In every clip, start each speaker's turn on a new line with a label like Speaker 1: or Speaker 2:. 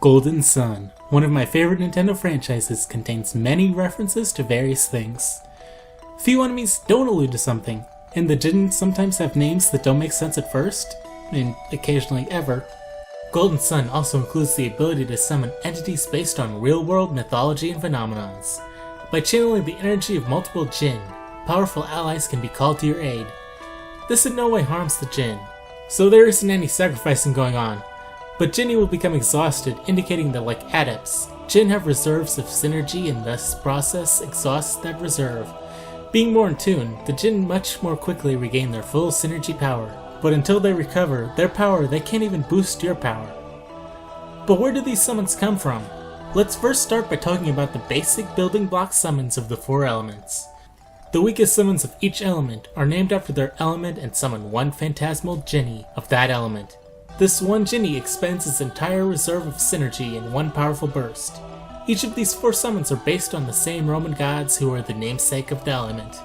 Speaker 1: Golden Sun, one of my favorite Nintendo franchises, contains many references to various things. Few enemies don't allude to something, and the Jin sometimes have names that don't make sense at first, and occasionally ever. Golden Sun also includes the ability to summon entities based on real-world mythology and phenomenons. By channeling the energy of multiple Jin, powerful allies can be called to your aid. This in no way harms the Jin, so there isn't any sacrificing going on. But Jinny will become exhausted, indicating that like adepts, Jin have reserves of synergy and thus process exhausts that reserve. Being more in tune, the Jin much more quickly regain their full synergy power, but until they recover their power they can't even boost your power. But where do these summons come from? Let's first start by talking about the basic building block summons of the 4 elements. The weakest summons of each element are named after their element and summon one phantasmal Jinny of that element. This one Jinny expends its entire reserve of synergy in one powerful burst. Each of these 4 summons are based on the same Roman gods who are the namesake of the element.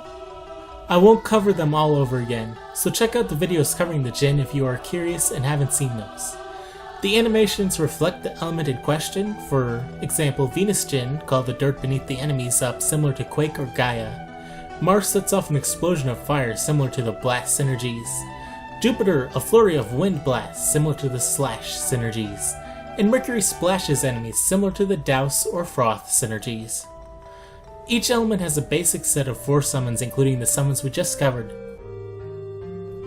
Speaker 1: I won't cover them all over again, so check out the videos covering the Jin if you are curious and haven't seen those. The animations reflect the element in question, for example Venus Jin, called the dirt beneath the enemies up similar to Quake or Gaia. Mars sets off an explosion of fire similar to the blast synergies. Jupiter, a flurry of wind blasts similar to the slash synergies, and Mercury splashes enemies similar to the douse or froth synergies. Each element has a basic set of 4 summons including the summons we just covered.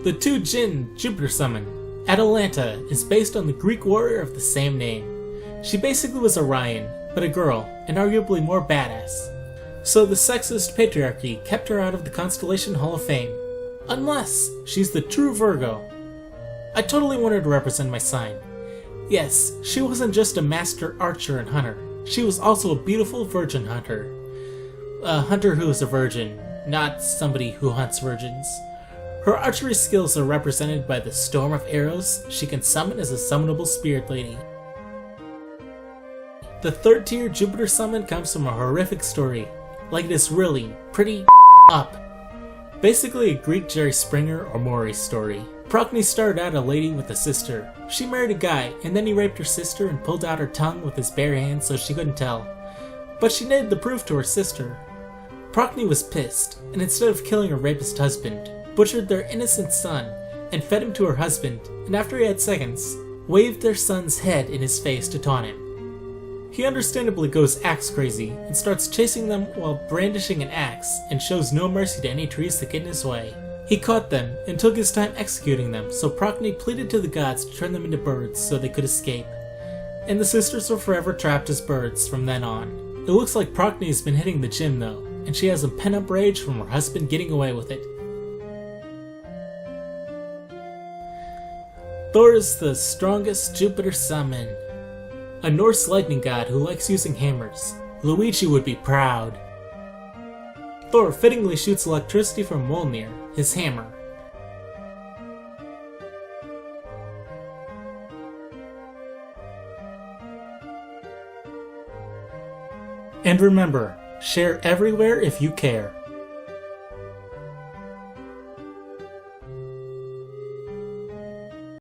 Speaker 1: The 2 Jin Jupiter summon, Atalanta, is based on the Greek warrior of the same name. She basically was Orion, but a girl, and arguably more badass. So the sexist patriarchy kept her out of the Constellation Hall of Fame. Unless she's the true Virgo. I totally want her to represent my sign. Yes, she wasn't just a master archer and hunter, she was also a beautiful virgin hunter. A hunter who is a virgin, not somebody who hunts virgins. Her archery skills are represented by the storm of arrows she can summon as a summonable spirit lady. The 3rd tier Jupiter summon comes from a horrific story, like this really pretty up. Basically a Greek Jerry Springer or Maury story. Procne started out a lady with a sister. She married a guy, and then he raped her sister and pulled out her tongue with his bare hands so she couldn't tell. But she needed the proof to her sister. Procne was pissed, and instead of killing her rapist husband, butchered their innocent son, and fed him to her husband, and after he had seconds, waved their son's head in his face to taunt him. He understandably goes axe crazy and starts chasing them while brandishing an axe and shows no mercy to any trees that get in his way. He caught them and took his time executing them, so Procne pleaded to the gods to turn them into birds so they could escape. And the sisters were forever trapped as birds from then on. It looks like Procne has been hitting the gym though, and she has a pent-up rage from her husband getting away with it. Thor is the strongest Jupiter summon. A Norse lightning god who likes using hammers. Luigi would be proud. Thor fittingly shoots electricity from Mjolnir, his hammer. And remember, share everywhere if you care.